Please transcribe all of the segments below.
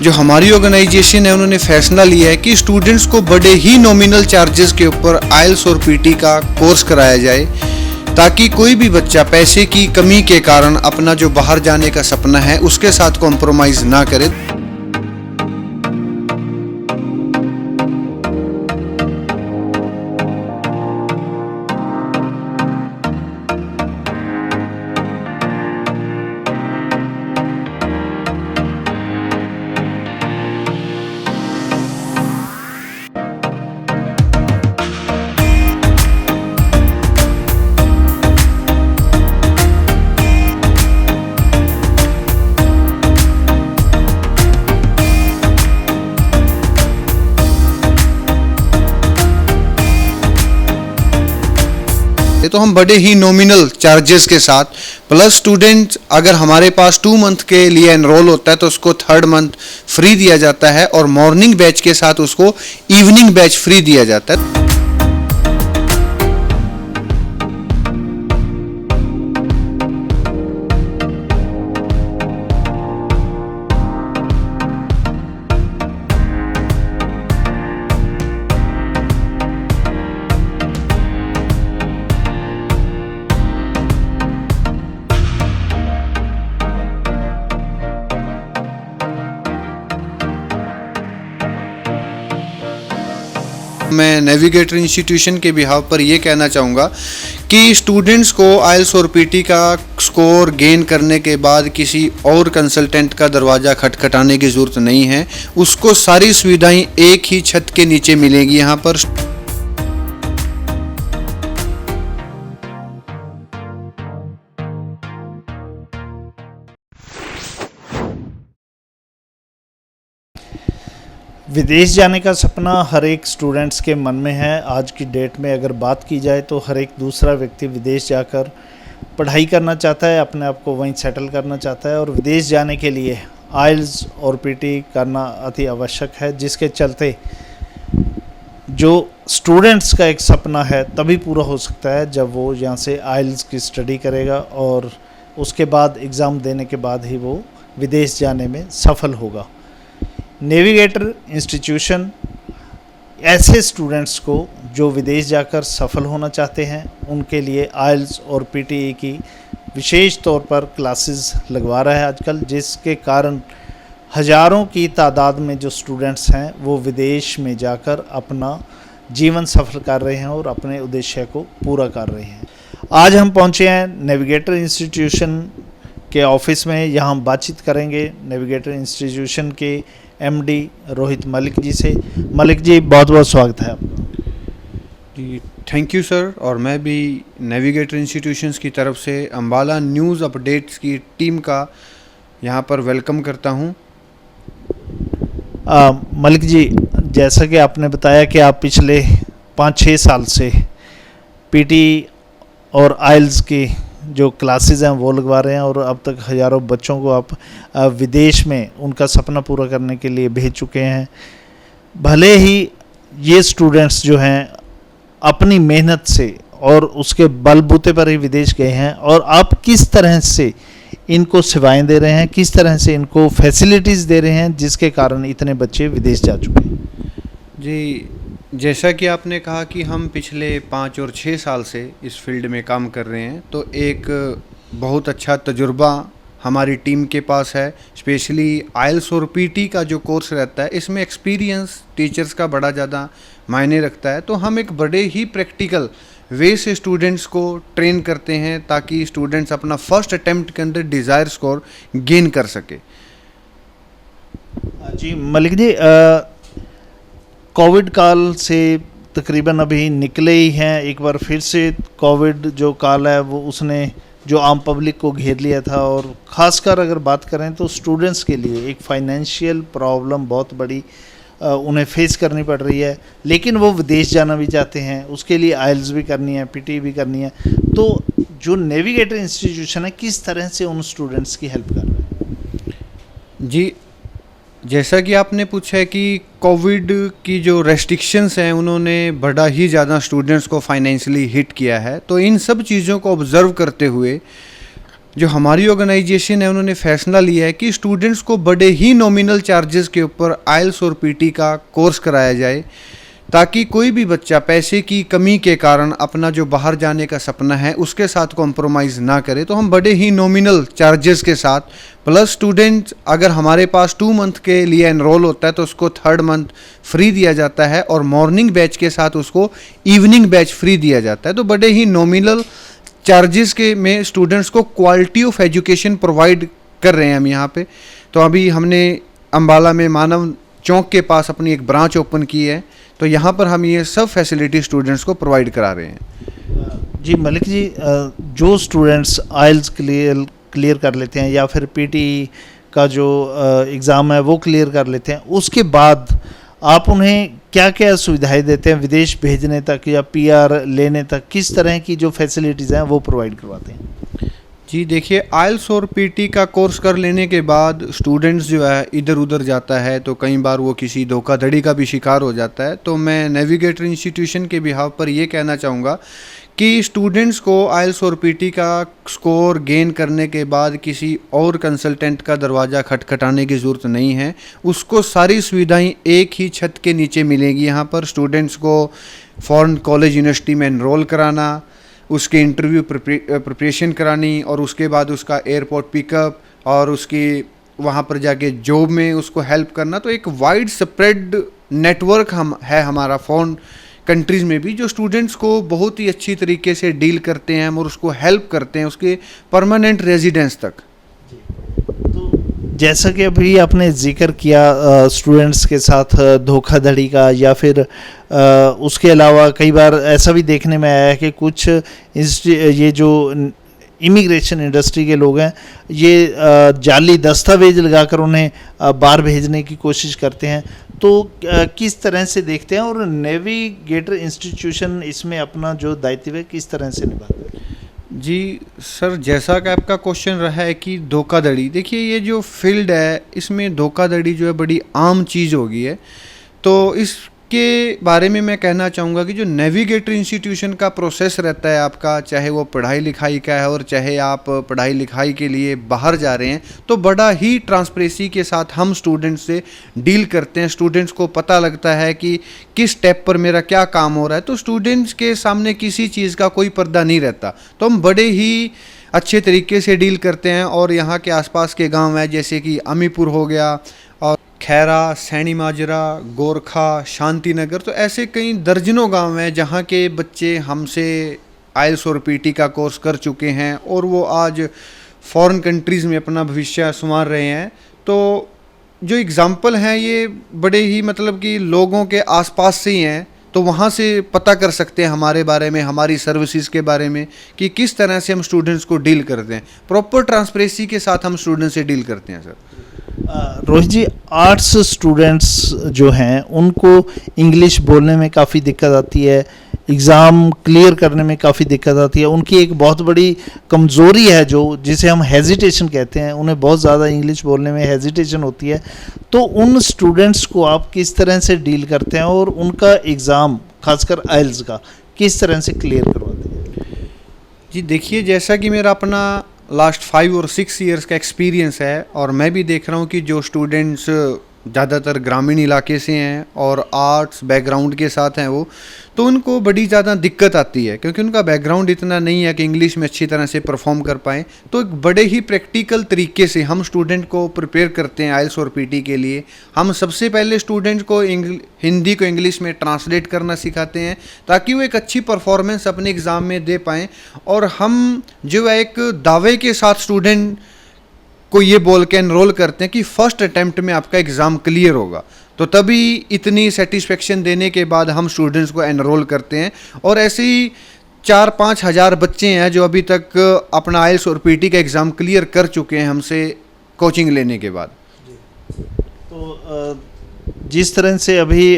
जो हमारी ऑर्गेनाइजेशन है उन्होंने फैसला लिया है कि स्टूडेंट्स को बड़े ही नॉमिनल चार्जेस के ऊपर आइल्स और पीटी का कोर्स कराया जाए, ताकि कोई भी बच्चा पैसे की कमी के कारण अपना जो बाहर जाने का सपना है उसके साथ कॉम्प्रोमाइज़ ना करे। तो हम बड़े ही नॉमिनल चार्जेस के साथ, प्लस स्टूडेंट अगर हमारे पास 2 मंथ के लिए एनरोल होता है तो उसको 3rd मंथ फ्री दिया जाता है, और मॉर्निंग बैच के साथ उसको इवनिंग बैच फ्री दिया जाता है। मैं नेविगेटर इंस्टीट्यूशन के बिहाव पर यह कहना चाहूँगा कि स्टूडेंट्स को आइल्स और पीटी का स्कोर गेन करने के बाद किसी और कंसल्टेंट का दरवाज़ा खटखटाने की ज़रूरत नहीं है। उसको सारी सुविधाएं एक ही छत के नीचे मिलेगी यहाँ पर। विदेश जाने का सपना हर एक स्टूडेंट्स के मन में है। आज की डेट में अगर बात की जाए तो हर एक दूसरा व्यक्ति विदेश जाकर पढ़ाई करना चाहता है, अपने आप को वहीं सेटल करना चाहता है, और विदेश जाने के लिए आइल्स और पीटी करना अति आवश्यक है, जिसके चलते जो स्टूडेंट्स का एक सपना है तभी पूरा हो सकता है जब वो यहाँ से आइल्स की स्टडी करेगा और उसके बाद एग्ज़ाम देने के बाद ही वो विदेश जाने में सफल होगा। नेविगेटर इंस्टीट्यूशन ऐसे स्टूडेंट्स को जो विदेश जाकर सफल होना चाहते हैं उनके लिए आइल्स और पीटीई की विशेष तौर पर क्लासेस लगवा रहा है आजकल, जिसके कारण हज़ारों की तादाद में जो स्टूडेंट्स हैं वो विदेश में जाकर अपना जीवन सफल कर रहे हैं और अपने उद्देश्य को पूरा कर रहे हैं। आज हम पहुंचे हैं नेविगेटर इंस्टीट्यूशन के ऑफिस में। यहाँ हम बातचीत करेंगे नेविगेटर इंस्टीट्यूशन के एमडी रोहित मलिक जी से। मलिक जी, बहुत बहुत स्वागत है आपका। जी थैंक यू सर, और मैं भी नेविगेटर इंस्टीट्यूशंस की तरफ से अम्बाला न्यूज़ अपडेट्स की टीम का यहाँ पर वेलकम करता हूँ। मलिक जी, जैसा कि आपने बताया कि आप पिछले 5-6 साल से पीटी और आइल्स की जो क्लासेस हैं वो लगवा रहे हैं, और अब तक हज़ारों बच्चों को आप विदेश में उनका सपना पूरा करने के लिए भेज चुके हैं। भले ही ये स्टूडेंट्स जो हैं अपनी मेहनत से और उसके बलबूते पर ही विदेश गए हैं, और आप किस तरह से इनको सेवाएं दे रहे हैं, किस तरह से इनको फैसिलिटीज़ दे रहे हैं जिसके कारण इतने बच्चे विदेश जा चुके हैं? जी, जैसा कि आपने कहा कि हम पिछले 5 और 6 साल से इस फील्ड में काम कर रहे हैं, तो एक बहुत अच्छा तजुर्बा हमारी टीम के पास है। स्पेशली आइल्स और पीटी का जो कोर्स रहता है, इसमें एक्सपीरियंस टीचर्स का बड़ा ज़्यादा मायने रखता है। तो हम एक बड़े ही प्रैक्टिकल वे से स्टूडेंट्स को ट्रेन करते हैं ताकि स्टूडेंट्स अपना फर्स्ट अटेम्प्ट के अंदर डिज़ायर स्कोर गेन कर सके। जी मलिक जी, कोविड काल से तकरीबन अभी निकले ही हैं। एक बार फिर से कोविड जो काल है वो उसने जो आम पब्लिक को घेर लिया था, और ख़ासकर अगर बात करें तो स्टूडेंट्स के लिए एक फाइनेंशियल प्रॉब्लम बहुत बड़ी उन्हें फेस करनी पड़ रही है। लेकिन वो विदेश जाना भी चाहते हैं, उसके लिए आइल्स भी करनी है, पीटी भी करनी है। तो जो नेविगेटर इंस्टीट्यूशन है किस तरह से उन स्टूडेंट्स की हेल्प कर रहे हैं? जी, जैसा कि आपने पूछा है कि कोविड की जो रेस्ट्रिक्शंस हैं उन्होंने बड़ा ही ज़्यादा स्टूडेंट्स को फाइनेंशियली हिट किया है, तो इन सब चीज़ों को ऑब्ज़र्व करते हुए जो हमारी ऑर्गेनाइजेशन है उन्होंने फैसला लिया है कि स्टूडेंट्स को बड़े ही नॉमिनल चार्जेस के ऊपर आइल्स और पीटी का कोर्स कराया जाए, ताकि कोई भी बच्चा पैसे की कमी के कारण अपना जो बाहर जाने का सपना है उसके साथ कॉम्प्रोमाइज़ ना करे। तो हम बड़े ही नॉमिनल चार्जेस के साथ, प्लस स्टूडेंट अगर हमारे पास 2 मंथ के लिए एनरोल होता है तो उसको 3rd मंथ फ्री दिया जाता है, और मॉर्निंग बैच के साथ उसको इवनिंग बैच फ्री दिया जाता है। तो बड़े ही नॉमिनल चार्जेस के में स्टूडेंट्स को क्वालिटी ऑफ एजुकेशन प्रोवाइड कर रहे हैं हम यहाँ पे। तो अभी हमने अम्बाला में मानव चौक के पास अपनी एक ब्रांच ओपन की है, तो यहाँ पर हम ये सब फैसिलिटी स्टूडेंट्स को प्रोवाइड करा रहे हैं। जी मलिक जी, जो स्टूडेंट्स आइल्स क्लियर कर लेते हैं या फिर पीटी का जो एग्ज़ाम है वो क्लियर कर लेते हैं, उसके बाद आप उन्हें क्या क्या सुविधाएं देते हैं विदेश भेजने तक या पीआर लेने तक? किस तरह की जो फैसिलिटीज़ हैं वो प्रोवाइड करवाते हैं? जी देखिए, आइल्स और पीटी का कोर्स कर लेने के बाद स्टूडेंट्स जो है इधर उधर जाता है तो कई बार वो किसी धोखाधड़ी का भी शिकार हो जाता है। तो मैं नेविगेटर इंस्टीट्यूशन के बिहाफ पर ये कहना चाहूँगा कि स्टूडेंट्स को आइल्स और पीटी का स्कोर गेन करने के बाद किसी और कंसल्टेंट का दरवाज़ा खटखटाने की ज़रूरत नहीं है। उसको सारी सुविधाएं एक ही छत के नीचे मिलेगी। यहाँ पर स्टूडेंट्स को फॉरेन कॉलेज यूनिवर्सिटी में एनरोल कराना, उसके इंटरव्यू प्रिपरेशन करानी, और उसके बाद उसका एयरपोर्ट पिकअप और उसकी वहाँ पर जाके जॉब में उसको हेल्प करना। तो एक वाइड स्प्रेड नेटवर्क है हमारा फॉरेन कंट्रीज़ में भी, जो स्टूडेंट्स को बहुत ही अच्छी तरीके से डील करते हैं और उसको हेल्प करते हैं उसके परमानेंट रेजिडेंस तक। जैसा कि अभी आपने जिक्र किया स्टूडेंट्स के साथ धोखाधड़ी का, या फिर उसके अलावा कई बार ऐसा भी देखने में आया है कि कुछ ये जो इमिग्रेशन इंडस्ट्री के लोग हैं ये जाली दस्तावेज लगाकर उन्हें बाहर भेजने की कोशिश करते हैं। तो किस तरह से देखते हैं, और नेविगेटर इंस्टीट्यूशन इसमें अपना जो दायित्व है किस तरह से निभाता है? जी सर, जैसा कि आपका क्वेश्चन रहा है कि धोखाधड़ी, देखिए ये जो फील्ड है इसमें धोखाधड़ी जो है बड़ी आम चीज़ हो गई है। तो इसके बारे में मैं कहना चाहूँगा कि जो नेविगेटर इंस्टीट्यूशन का प्रोसेस रहता है आपका, चाहे वो पढ़ाई लिखाई का है और चाहे आप पढ़ाई लिखाई के लिए बाहर जा रहे हैं, तो बड़ा ही ट्रांसपेरेंसी के साथ हम स्टूडेंट्स से डील करते हैं। स्टूडेंट्स को पता लगता है कि किस स्टेप पर मेरा क्या काम हो रहा है। तो स्टूडेंट्स के सामने किसी चीज़ का कोई पर्दा नहीं रहता। तो हम बड़े ही अच्छे तरीके से डील करते हैं। और यहाँ के आसपास के गांव हैं जैसे कि अमीपुर हो गया, और खैरा, सैनी माजरा, गोरखा, शांति नगर, तो ऐसे कई दर्जनों गांव हैं जहाँ के बच्चे हमसे आइल्स और पीटी का कोर्स कर चुके हैं और वो आज फॉरेन कंट्रीज़ में अपना भविष्य संवार रहे हैं। तो जो एग्ज़ाम्पल हैं ये बड़े ही मतलब कि लोगों के आसपास से ही हैं, तो वहाँ से पता कर सकते हैं हमारे बारे में, हमारी सर्विसेज के बारे में, कि किस तरह से हम स्टूडेंट्स को डील करते हैं। प्रॉपर ट्रांसपेरेंसी के साथ हम स्टूडेंट्स से डील करते हैं सर। रोहित जी, आर्ट्स स्टूडेंट्स जो हैं उनको इंग्लिश बोलने में काफ़ी दिक्कत आती है, एग्ज़ाम क्लियर करने में काफ़ी दिक्कत आती है। उनकी एक बहुत बड़ी कमज़ोरी है जो जिसे हम हेजिटेशन कहते हैं, उन्हें बहुत ज़्यादा इंग्लिश बोलने में हेजिटेशन होती है। तो उन स्टूडेंट्स को आप किस तरह से डील करते हैं और उनका एग्ज़ाम खासकर आइल्स का किस तरह से क्लियर करवाते हैं? जी देखिए, जैसा कि मेरा अपना लास्ट 5 और 6 ईयर्स का एक्सपीरियंस है, और मैं भी देख रहा हूँ कि जो स्टूडेंट्स ज़्यादातर ग्रामीण इलाके से हैं और आर्ट्स बैकग्राउंड के साथ हैं वो, तो उनको बड़ी ज़्यादा दिक्कत आती है क्योंकि उनका बैकग्राउंड इतना नहीं है कि इंग्लिश में अच्छी तरह से परफॉर्म कर पाएँ। तो एक बड़े ही प्रैक्टिकल तरीके से हम स्टूडेंट को प्रिपेयर करते हैं आइल्स और पीटी के लिए। हम सबसे पहले स्टूडेंट को हिंदी को इंग्लिश में ट्रांसलेट करना सिखाते हैं ताकि वो एक अच्छी परफॉर्मेंस अपने एग्ज़ाम में दे पाएँ। और हम जो है एक दावे के साथ स्टूडेंट को ये बोल के एनरोल करते हैं कि फर्स्ट अटेम्प्ट में आपका एग्ज़ाम क्लियर होगा। तो तभी इतनी सेटिस्फेक्शन देने के बाद हम स्टूडेंट्स को एनरोल करते हैं। और ऐसे ही 4-5 हज़ार बच्चे हैं जो अभी तक अपना आइल्स और पीटी का एग्ज़ाम क्लियर कर चुके हैं हमसे कोचिंग लेने के बाद। तो जिस तरह से अभी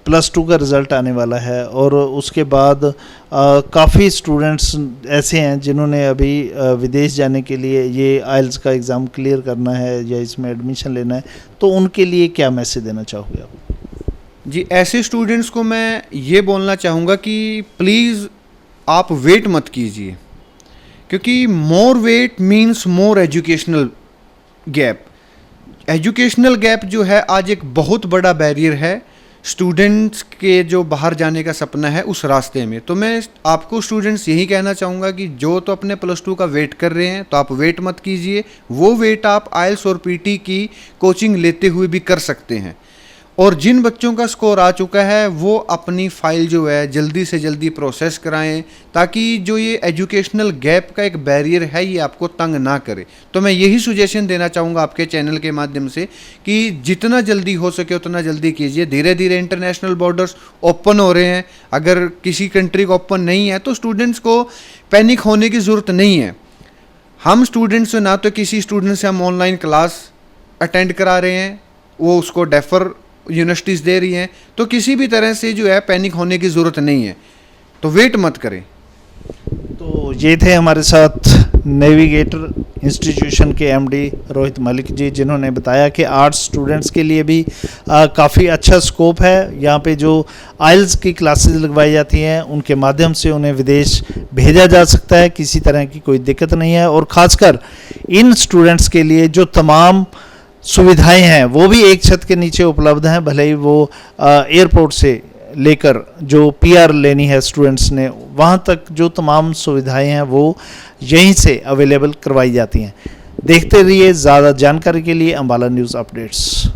+2 का रिज़ल्ट आने वाला है और उसके बाद काफ़ी स्टूडेंट्स ऐसे हैं जिन्होंने अभी विदेश जाने के लिए ये आइल्स का एग्ज़ाम क्लियर करना है या इसमें एडमिशन लेना है, तो उनके लिए क्या मैसेज देना चाहोगे आप? जी, ऐसे स्टूडेंट्स को मैं ये बोलना चाहूँगा कि प्लीज़ आप वेट मत कीजिए क्योंकि more weight means more educational gap. Educational gap जो है आज एक बहुत बड़ा बैरियर है स्टूडेंट्स के जो बाहर जाने का सपना है उस रास्ते में। तो मैं आपको स्टूडेंट्स यही कहना चाहूँगा कि जो तो अपने +2 का वेट कर रहे हैं तो आप वेट मत कीजिए, वो वेट आप आइल्स और पीटी की कोचिंग लेते हुए भी कर सकते हैं। और जिन बच्चों का स्कोर आ चुका है वो अपनी फ़ाइल जो है जल्दी से जल्दी प्रोसेस कराएं, ताकि जो ये एजुकेशनल गैप का एक बैरियर है ये आपको तंग ना करे। तो मैं यही सुजेशन देना चाहूँगा आपके चैनल के माध्यम से कि जितना जल्दी हो सके उतना जल्दी कीजिए। धीरे धीरे इंटरनेशनल बॉर्डर्स ओपन हो रहे हैं, अगर किसी कंट्री का ओपन नहीं है तो स्टूडेंट्स को पैनिक होने की ज़रूरत नहीं है। हम स्टूडेंट्स ना तो किसी स्टूडेंट से हम ऑनलाइन क्लास अटेंड करा रहे हैं, वो उसको डेफर यूनिवर्सिटीज़ दे रही हैं, तो किसी भी तरह से जो है पैनिक होने की ज़रूरत नहीं है, तो वेट मत करें। तो ये थे हमारे साथ नेविगेटर इंस्टीट्यूशन के एमडी रोहित मलिक जी, जिन्होंने बताया कि आर्ट्स स्टूडेंट्स के लिए भी काफ़ी अच्छा स्कोप है। यहाँ पे जो आइल्स की क्लासेस लगवाई जाती हैं उनके माध्यम से उन्हें विदेश भेजा जा सकता है, किसी तरह की कोई दिक्कत नहीं है। और ख़ासकर इन स्टूडेंट्स के लिए जो तमाम सुविधाएं हैं वो भी एक छत के नीचे उपलब्ध हैं, भले ही वो एयरपोर्ट से लेकर जो पीआर लेनी है स्टूडेंट्स ने वहाँ तक जो तमाम सुविधाएं हैं वो यहीं से अवेलेबल करवाई जाती हैं। देखते रहिए ज़्यादा जानकारी के लिए अम्बाला न्यूज़ अपडेट्स।